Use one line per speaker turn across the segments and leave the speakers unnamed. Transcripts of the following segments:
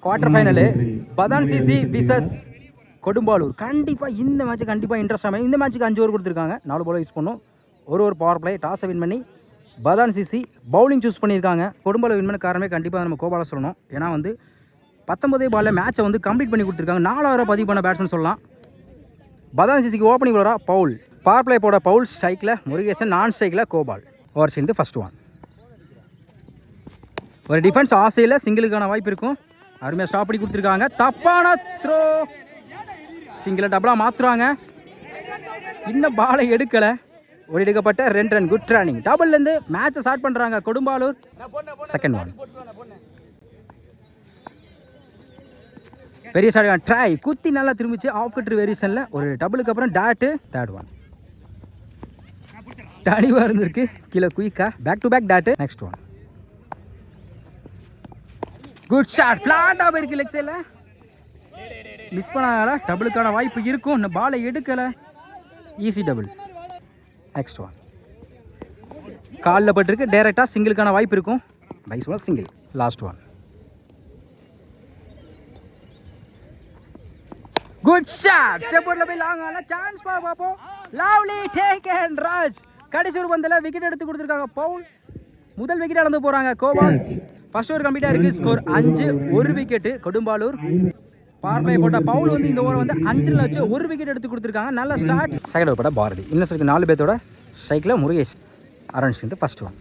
Quarter final பதான் சிசி விசஸ் கொடும்பாலூர். கண்டிப்பாக இந்த மேட்ச்சு கண்டிப்பாக இன்ட்ரெஸ்டாக. இந்த மேட்ச்சுக்கு 5 ஓவர் கொடுத்துருக்காங்க. 4 பால் யூஸ் பண்ணும். ஒரு பவர் பிளே டாஸை வின் பண்ணி பதான் சிசி பவுலிங் சூஸ் பண்ணியிருக்காங்க. கொடும்பாலூர் வின் பண்ண காரணமே கண்டிப்பாக நம்ம கோபால சொல்லணும். ஏன்னா 19 பாலில் மேட்சை கம்ப்ளீட் பண்ணி கொடுத்துருக்காங்க. 4 ஓவரை பதிவு பண்ண பேட்ஸ்மேன் சொல்லலாம். பதான் சிசிக்கு ஓப்பனிங் பவுலராக பவுல், பவர் பிளே போட பவுல், ஸ்ட்ரைக்கில் முருகேசன், நான் ஸ்ட்ரைக்கில் கோபால். ஓவர் சேர்ந்து ஃபர்ஸ்ட் ஒன். ஒரு டிஃபென்ஸ் ஆஃப் சைடில் சிங்கிளுக்கான வாய்ப்பு இருக்கும். அருமையாக ஸ்டாப் பண்ணி கொடுத்துருக்காங்க. தப்பான த்ரோ. சிங்கிளை டபுளாக மாற்றுறாங்க. இன்னும் பாலை எடுக்கலை. ஒரு எடுக்கப்பட்ட 2 ரன். Good running. டபுள்லேருந்து மேட்சை ஸ்டார்ட் பண்ணுறாங்க கொடும்பாலூர். Second one. பெரிய ஸ்டார்ட் ட்ரை குத்தி நல்லா திரும்பிச்சு. ஆஃப் கட்ரு வேரியேஷனில் ஒரு டபுளுக்கு அப்புறம் டாட்டு. Third one. தனிவாக இருந்திருக்கு கீழே குயிக்கா. Back to back dot. Next one. Good shot. ஃப்ளாட்டாக போயிருக்கு லெக் சைடில். மிஸ் பண்ணால டபுளுக்கான வாய்ப்பு இருக்கும். இன்னும் பாலை எடுக்கலை. Easy double. Next one. காலில் பட்டிருக்கு. டைரெக்டாக சிங்கிளுக்கான வாய்ப்பு இருக்கும். Byes one single. Last one. Good shot. Step அவுட்ல போய் லாங் ஆன சான்ஸ் பார்ப்போம். Lovely take and Raj. கடைசி ஒரு பந்தில் விக்கெட் எடுத்து கொடுத்துருக்காங்க பவுல். முதல் விக்கெட் அளந்து போகிறாங்க கோபால். ஃபர்ஸ்ட் ஓவர் கம்ப்ளீட்டாக இருக்குது. ஸ்கோர் 5. ஒரு விக்கெட்டு கொடும்பாலூர். பவர் பிளே போட்ட பவுல் இந்த ஓவர் 5 வச்சு ஒரு விக்கெட் எடுத்து கொடுத்துருக்காங்க. நல்ல ஸ்டார்ட். செகண்ட் ஓவர் போட பாரதி. இன்னும் 4 பேர்த்தோட ஸ்ட்ரைக்கில் முருகேஷ். அரௌண்ட் சேர்ந்து first one.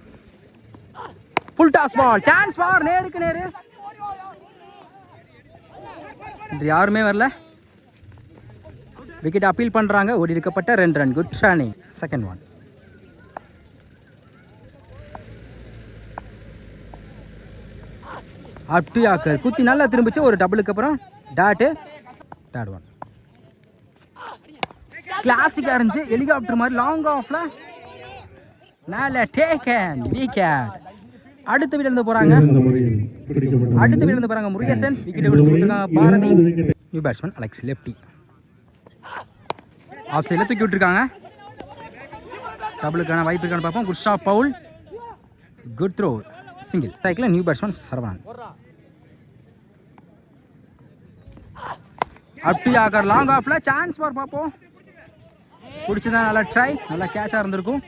Full toss ball. Chance பார். நேருக்கு நேரு. யாருமே வரல. விக்கெட் அப்பீல் பண்ணுறாங்க. ஓடி இருக்கப்பட்ட 2 run. Good running. Second one. Up to yorker. குத்தி நல்லா திரும்பிச்சு. ஒரு டபுளுக்கு அப்புறம் டாட்டு. Third one. கிளாசிக்காக இருந்துச்சு. ஹெலிகாப்டர் மாதிரி லாங் ஆஃப்ல நல்ல டேக் அண்ட் விக்கெட். அடுத்த வீட்டில் இருந்து போகிறாங்க. முருகேசன். விக்கெட் எடுத்து கொடுத்துருக்காங்க Bharathi. New batsman Alex lefty. Off சைடில் தூக்கி விட்டுருக்காங்க. டபுளுக்கான வாய்ப்பு இருக்கான்னு பார்ப்போம். Good shot Paul. Good throw. Single. ஸ்ட்ரைக்கில் new batsman Saravanan. Up to yorker. Long ஆஃப்ல சான்ஸ் பார் பார்ப்போம். பிடிச்சதான். நல்லா ட்ரை. நல்லா கேட்சாக இருந்திருக்கும்.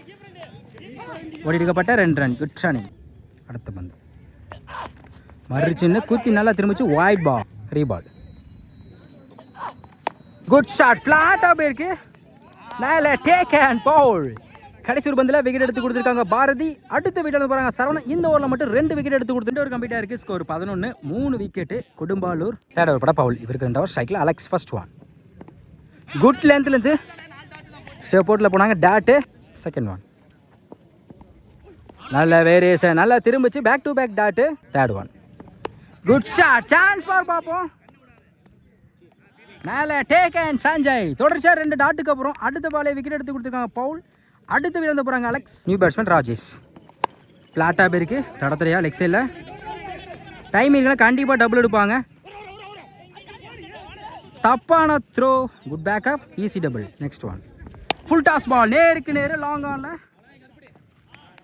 ஓடி எடுக்கப்பட்ட 2 ரன். Good running. அடுத்த பந்து மறுச்சின்னு குத்தி நல்லா திரும்பிச்சு. Wide ball. Re ball. Good shot. ஃப்ளாட்டாக போயிருக்கு. நல்ல டேக் அண்ட் பவுல். கடைசி ஒரு பந்தில் விக்கெட் எடுத்து கொடுத்துருக்காங்க பாரதி. அடுத்த விக்கெட் போகிறாங்க சரவணன். இந்த ஓவரில் மட்டும் 2 விக்கெட் எடுத்து கொடுத்துட்டு ஒரு கம்ப்ளீட்டாக இருக்குது. Score 11. 3 wicket Kodumbalur. Third over பட பவுல். இவருக்கு 2 ஓவர். ஸ்ட்ரைக்கில் அலெக்ஸ். First one. குட் லென்த்லேருந்து ஸ்டெப் அவுட்டில் போனாங்க. டாட்டு. Second one. நல்ல வேரியேஷன். நல்லா திரும்பிச்சு. Back to back dot. Third one. Good shot. Chance for பார்ப்போம். நல்ல டேக் அண்ட் சஞ்சய். தொடர்ச்சியாக 2 டாட்டுக்கு அப்புறம் அடுத்த பாலே விக்கெட் எடுத்து கொடுத்துருக்காங்க பவுல். அடுத்த வீடு வந்து போகிறாங்க அலெக்ஸ். New batsman Rajesh. ஃப்ளாட்டாக போயிருக்கு. தடத்துறையா லெக் சைடில். டைம் இருக்குன்னா கண்டிப்பாக டபுள் எடுப்பாங்க. தப்பான throw. Good backup. Easy double. Next one. Full toss ball. நேருக்கு நேரு லாங் ஆனில்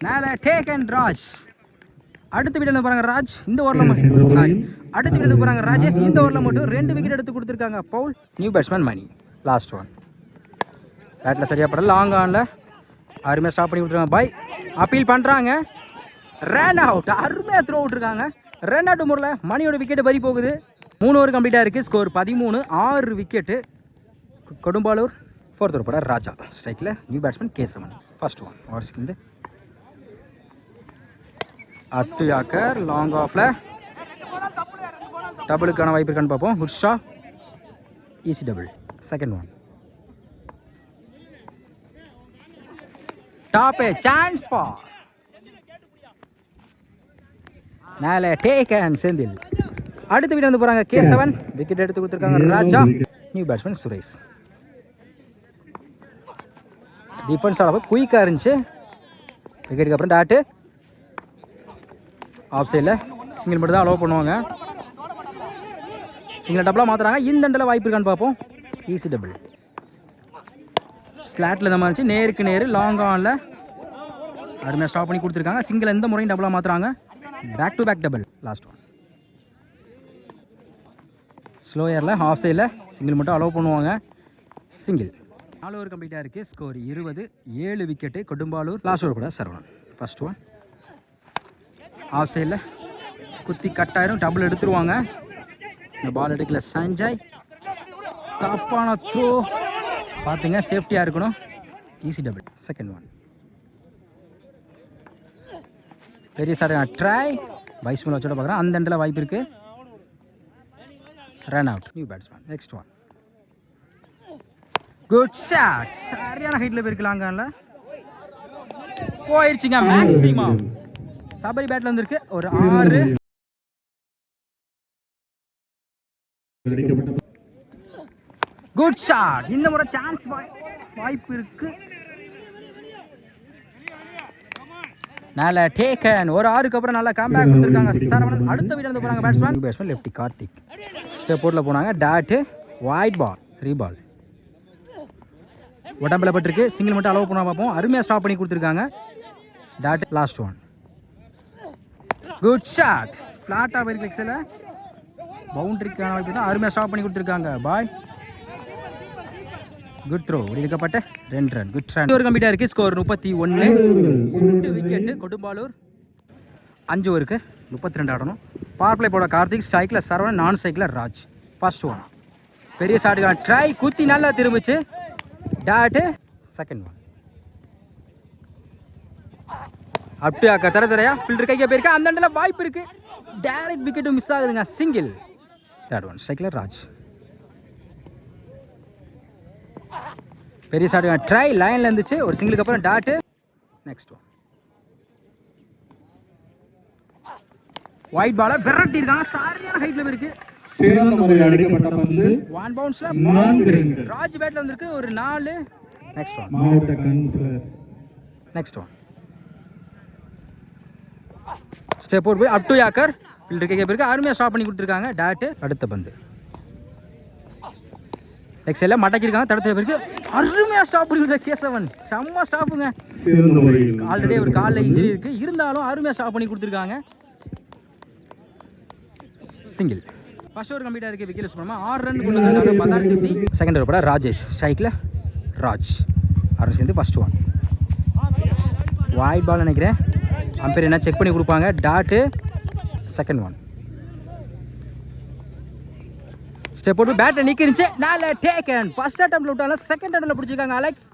மேலே டேக் அண்ட் ராஜ். அடுத்த வீடு வந்து போகிறாங்க ராஜ். இந்த ஓவரில் அடுத்த வீடு வந்து போகிறாங்க ராஜேஷ். இந்த ஓவரில் மட்டும் 2 விக்கெட் எடுத்து கொடுத்துருக்காங்க Paul. New batsman Mani. Last one. பேட்டில் சரியாக படல. லாங் ஆனில் அருமையாக ஸ்டாப் பண்ணி கொடுத்துருக்காங்க. பாய் அப்பீல் பண்ணுறாங்க. Run out. அருமையாக த்ரோ விட்டுருக்காங்க. ரன் அவுட் முறையில் மணியோட விக்கெட்டு பறி போகுது. 3 ஓவர் கம்ப்ளீட்டாக இருக்குது. Score 13. 6 wicket Kodumbalur. Fourth over பட ராஜா. ஸ்ட்ரைக்கில் new batsman Kesavan. First one. ஓவர்ஸ்க்கு வந்து அப் டு யாக்கர். லாங் ஆஃப்ல டபுளுக்கான வாய்ப்பு இருக்கான்னு பார்ப்போம். Good shot. Easy double. Second one. Top chance for மேலே டேக் அண்ட் செந்தில். அடுத்த வீடு வந்து போகிறாங்க கேசவன். விக்கெட் எடுத்து கொடுத்துருக்காங்க Raja. New batsman Suresh. Defence அளவு குயிக்காக இருந்துச்சு. விக்கெட்டுக்கு அப்புறம் டாட்டு. ஆஃப் சைடில் சிங்கிள் மட்டும் தான் அலோவ் பண்ணுவாங்க. சிங்கிள் டபுளாக மாற்றுறாங்க. இந்த அண்டில் வாய்ப்பு இருக்கான்னு பார்ப்போம். Easy double. ஸ்லாட்டில் இந்த மாதிரி இருந்துச்சு. நேருக்கு நேரு லாங் ஆனில் அருமையாக ஸ்டாப் பண்ணி கொடுத்துருக்காங்க. சிங்கிள் எந்த முறையும் டபுளாக மாற்றுறாங்க. Back to back double. Last one. ஸ்லோயரில் ஹாஃப் சைடில் சிங்கிள் மட்டும் அலோவ் பண்ணுவாங்க. சிங்கிள் 4 ஓவர் கம்ப்ளீட்டாக இருக்குது. Score 20. 7 wicket Kodumbalur. Last over கூட சரவணன். ஃபர்ஸ்ட் ஒன் ஆஃப் சைடில் குத்தி கட்டாயிரும், டபுள் எடுத்துருவாங்க. இந்த பால் எடுக்கல சஞ்சய். தப்பான த்ரோ பார்த்துங்க, சேஃப்டியாக இருக்கணும். Easy double. செகண்ட் ஒன் பெரிய ஷாட் ட்ரை வைஸ் மேலே வச்சோட பார்க்குறேன். அந்த எண்டில் வாய்ப்பு இருக்குது. Run out. New batsman. Next one good shot. சரியான ஹைட்டில் போயிருக்கலாங்கல்ல, போயிடுச்சுங்க. மேக்ஸிமம் சபரி பேட்டில் வந்துருக்கு. ஒரு 6. Good shot. இந்த முறை சான்ஸ் வாய்ப்பு இருக்கு. நல்ல டேக்கன். ஒரு 6க்கு அப்புறம் நல்லா கம்பேக் கொடுத்துருக்காங்க சரவணன். அடுத்த வீட்டில் இருந்து போகிறாங்க பேட்ஸ்மேன் லெஃப்டி கார்த்திக். ஸ்டெப் போர்ட்டில் போனாங்க. Tattoo white ball ரீபால். உடம்பில் பட்டிருக்கு. சிங்கிள் மட்டும் அலோவ் பண்ண பார்ப்போம். அருமையாக ஸ்டாப் பண்ணி கொடுத்துருக்காங்க. Dot. Last one good shot. ஃப்ளாட்டாக போயிருக்கு லெக்ஸில். பவுண்டரிக்கான வாய்ப்பு தான். அருமையாக ஸ்டாப் பண்ணி கொடுத்துருக்காங்க. Bye good throw. எடுக்கப்பட்ட 2 ரன். Good run. ஒரு கம்ப்ளீட்டாக இருக்குது. ஸ்கோர் 31. 8 விக்கெட்டு கொடும்பாலூர். 5 ஓவருக்கு 32 ஆடணும். பவர் பிளே போட கார்த்திக். ஸ்ட்ரைக்கில் சரவணன், நான் ஸ்ட்ரைக்கில் ராஜ். ஃபர்ஸ்ட் ஒன் பெரிய ஷாட்டுக்கான ட்ரை, குத்தி நல்லா திரும்பிச்சு. Dot. Second one up to ஆக்க தரதரையா ஃபில்டர் கைக்கு போயிருக்கா. அந்த இடத்துல வாய்ப்பு இருக்கு. டைரக்ட் விக்கெட்டும் மிஸ் ஆகுதுங்க. சிங்கிள். தேர்ட் ஒன் ஸ்ட்ரைக்கில் ராஜ். பெரிய ஷாட்டுக்கான ட்ரை லைனில் இருந்துச்சு. ஒரு சிங்கிளுக்கு அப்புறம் டாட்டு. நெக்ஸ்ட் ஒன் ஒயிட் பாலை விரட்டி இருக்காங்க. சரியான ஹைட்ல இருக்கு.
சிறந்த முறையில் அடிக்கப்பட்ட பந்து.
ஒன் பவுன்ஸ்ல பவுண்டரி. ராஜ் பேட்ல வந்திருக்கு. ஒரு 4. நெக்ஸ்ட் ஒன்
மாவட்ட councillor.
Next one step out போய் அப் டு யாக்கர். ஃபீல்டர் கேக்க இருக்கு. அருமையா ஸ்டாப் பண்ணி கொடுத்துருக்காங்க. டாட். அடுத்த பந்து நெக்ஸ்ட் எல்லாம் மடக்கிருக்காங்க. தடுத்த பிறகு அருமையா ஸ்டாப் பண்ணி கொடுத்த கேசவன். செம்ம ஸ்டாப்புங்க. ஆல்ரெடி ஒரு காலில் இன்ஜுரி இருக்கு, இருந்தாலும் அருமையா ஸ்டாப் பண்ணி கொடுத்துருக்காங்க. சிங்கிள். ஃபர்ஸ்ட் ஓவர் கம்ப்ளீட்டாக இருக்குது. விக்கெட் சுப்ரமணியம் 6 ரன் கொண்டு வந்திருக்காங்க. 16 சிசி. செகண்ட் ஓவர் கூட ராஜேஷ் ஸ்ட்ரைக்கில் ராஜ். அரை சேர்ந்து ஃபர்ஸ்ட் ஒன் வாய்ட் பால் நினைக்கிறேன். அம்பேர் என்ன செக் பண்ணி கொடுப்பாங்க. டாட்டு. செகண்ட் ஒன் ஸ்டெப் போட்டு பேட்டை நிற்கிருச்சு. நல்ல டேக்கன். ஃபர்ஸ்ட் அட்டம்ப்ட்ல விட்டாலும் செகண்ட் அட்டம்ப்ட்ல பிடிச்சிருக்காங்க அலெக்ஸ்.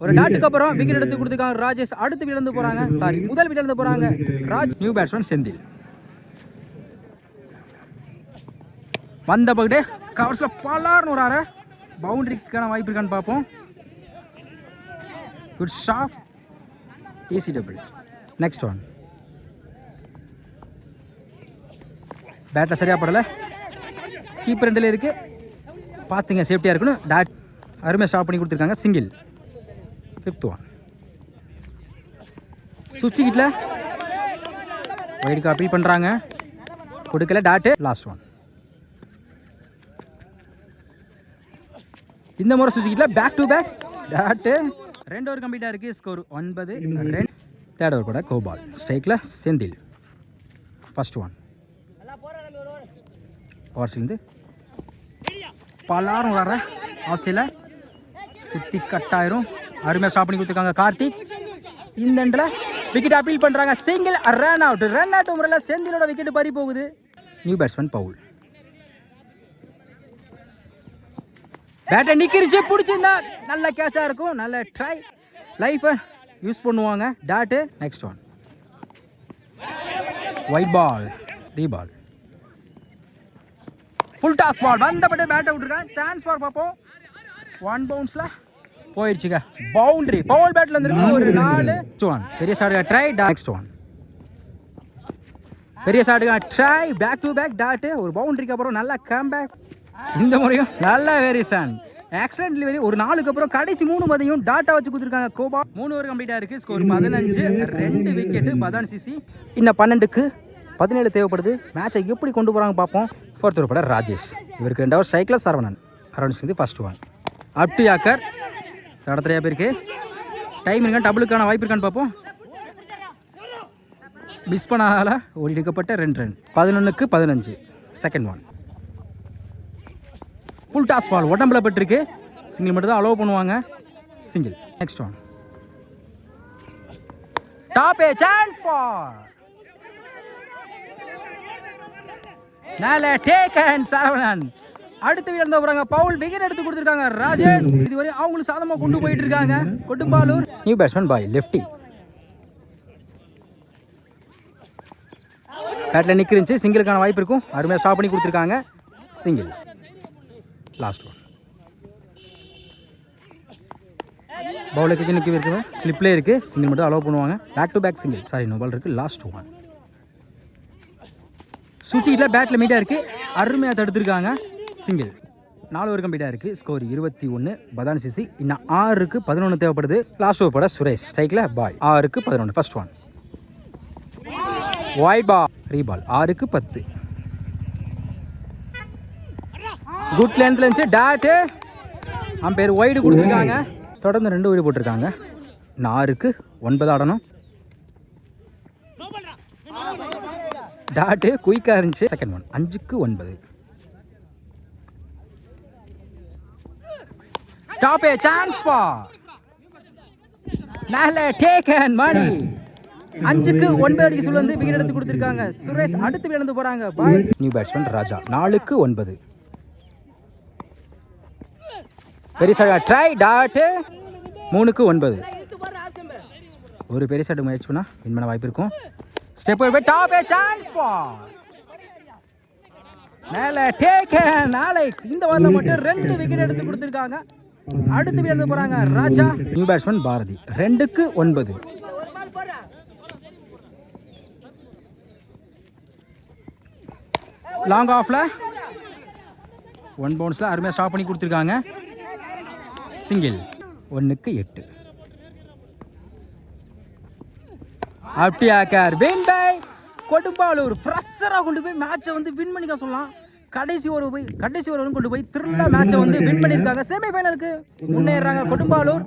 ஒரு டாட்டுக்கு அப்புறம் விக்கெட் எடுத்து கொடுத்துருக்காங்க ராஜேஷ். அடுத்த வீட்டில் இருந்து போகிறாங்க. சாரி, முதல் வீட்டில் இருந்து போகிறாங்க ராஜ். New batsman Senthil. வந்த பக்கெட்டு கவர்ஸில் பலார்னு ஒரு 6. பவுண்டரிக்கான வாய்ப்பு இருக்கான்னு பார்ப்போம். Good shot. Easy double. Next one பேட்டில் சரியாக படலை. கீப்பர் 2ல் இருக்குது. பார்த்துங்க, சேஃப்டியாக இருக்கணும். டாட். அருமையாக ஸ்டாப் பண்ணி கொடுத்துருக்காங்க. சிங்கிள். ஃபிஃப்த் ஒன் சுவிட்ச் கிட்டில் ஒயிடுக்கு அப்பீல் பண்ணுறாங்க. கொடுக்கல. டாட்டு. லாஸ்ட் ஒன் இந்த முறை சுவிட்ச் back to back. Dot. 2 over கம்ப்ளீட்டாக இருக்குது. Score 9 run. தேர்ட் ஓவர் கூட கோபால் ஸ்ட்ரைக்கில் செந்தில். ஃபர்ஸ்ட் ஒன் ஓவர்ஸ்லேருந்து பலாரும் வர ஆஃப் சைடில் குத்தி கட்டாயிரும். அருமையாக ஸ்டாப் பண்ணி கொடுத்துருக்காங்க கார்த்திக். இந்த எண்டில் விக்கெட் அப்பீல் பண்ணுறாங்க. Single. Run out. Run out முறையில் செந்திலோட விக்கெட் பறி போகுது. New batsman Paul. பேட்டை நிற்கிருச்சு. பிடிச்சிருந்தா நல்ல கேட்சாக இருக்கும். நல்ல ட்ரை. லைஃபை யூஸ் பண்ணுவாங்க. Dot. Next one wide ball re ball. Full toss ball. வந்தபட்டு பேட்டை விட்டுருக்காங்க. சான்ஸ் ஃபார் பார்ப்போம். 1 பவுன்ஸில் போயிடுச்சுங்க. பவுண்டரி. பவுல் பேட்டில் வந்துருக்கு. ஒரு 4. ஒன் பெரிய ஷாட்டுக்கா ட்ரை. நெக்ஸ்ட் ஒன் பெரிய ஷாட்டுக்கா try. Back to back. Dot. ஒரு பவுண்டரிக்கு அப்புறம் நல்ல கம்பேக். இந்த முறையும் நல்ல வேரியேஷன். Excellent delivery. ஒரு 4க்கு அப்புறம் கடைசி 3 மதையும் டாட்டா வச்சு கொடுத்துருக்காங்க கோபா. 3 ஓவர் கம்ப்ளீட்டாக இருக்குது. ஸ்கோர் 15. 2 wicket 14 CC. இன்னும் 12க்கு 17 தேவைப்படுது. மேட்சை எப்படி கொண்டு போகிறாங்க பார்ப்போம். ஃபோர்த் ஓவர் பட ராஜேஷ். இவருக்கு 2 ஓவர் சைக்கிள் Saravanan. Around first one up to yorker. தடத்துறையாக போயிருக்கு. டைம் இருக்கா, டபுளுக்கான வாய்ப்பு இருக்கான்னு பார்ப்போம். மிஸ் பண்ணால ஓடி எடுக்கப்பட்ட 2 ரன். 11க்கு 15. Second one full toss ball உடம்புல பட்டிருக்கு. சிங்கிள் மட்டும் தான் அலோவ் பண்ணுவாங்க. Single. Next one. Top a chance for நால டேக் அண்ட் சரவணன். அடுத்து வீழ்ந்த போறாங்க. பவுல் விக்கெட் எடுத்து கொடுத்துருக்காங்க ராஜேஷ். இதுவரை அவங்களுக்கு சாதமா கொண்டு போயிட்டு இருக்காங்க கொடும்பாலூர். நியூ பேட்ஸ்மேன் பாய் லெஃப்டி. பேட்டில் நிற்கிருந்துச்சு. சிங்கிளுக்கான வாய்ப்பு இருக்கும். அருமையாக ஸ்டாப் பண்ணி கொடுத்துருக்காங்க. சிங்கிள். Last one. பவுலுக்கு நிற்க இருக்குது. ஸ்லிப்லேயே இருக்குது. சிங்கிள் மட்டும் அலோவ் பண்ணுவாங்க. Back to back single. Sorry no ball இருக்குது. Last one. சுவிட்சில் பேட்டில் மீட்டாக இருக்குது. அருமையாக தடுத்துருக்காங்க. சிங்கிள். 4 ஓவர் கம்ப்ளீட்டாக இருக்குது. ஸ்கோர் 21. பதான் சிசி இன்னும் 6க்கு 11 தேவைப்படுது. லாஸ்ட் ஓவர் போட சுரேஷ். ஸ்ட்ரைக்கில் பாய். 6க்கு 11. First one. Wide ball. Re ball. 6க்கு 10. குட் லென்த்ல இருந்துச்சு. டாட்டு அம்பேர் வைடு கொடுத்துருக்காங்க. தொடர்ந்து 2 வைடு போட்டிருக்காங்க. 6க்கு 9 ஆடணும். டாட்டு குயிக்காக இருந்துச்சு. Second one. 5க்கு 9. டாப் ஏ சான்ஸ் ஃபார் நால டேக் அண்ட் மணி. 5க்கு 9 அடிக்க சொல்லி வந்து விக்கெட் எடுத்து கொடுத்துருக்காங்க சுரேஷ். அடுத்து விழுந்து போறாங்க பாய். நியூ பேட்ஸ்மேன் ராஜா. 4க்கு 9. பெரிசாக ட்ரை. டாட்டு 3க்கு 9. ஒரு பெரிசாட்டு முயற்சி பண்ணா வின் பண்ண வாய்ப்பு இருக்கும். ஸ்டெப் போய் டாப் ஏ சான்ஸ் ஃபார் மேல டேக் அண்ட் அலெக்ஸ். இந்த ஓவர்ல மட்டும் 2 விக்கெட் எடுத்து கொடுத்துருக்காங்க. அடுத்து விழுந்து போறாங்க ராஜா. New batsman Bharathi. 2க்கு 9. லாங் ஆஃப்ல 1 பவுன்ஸ்ல அருமையாக ஸ்டாப் பண்ணி கொடுத்துருக்காங்க. சிங்கிள். 1க்கு 8. அப்டியாக்கர் வின் பை கொடும்பாலூர். ஃப்ரெஷராக கொண்டு போய் மேட்சை வந்து வின் பண்ணிக்க சொல்லலாம். கடைசி ஓவர் கொண்டு போய் த்ரில்லா மேட்சை வந்து வின் பண்ணியிருக்காங்க. செமிஃபைனலுக்கு முன்னேறாங்க கொடும்பாலூர்.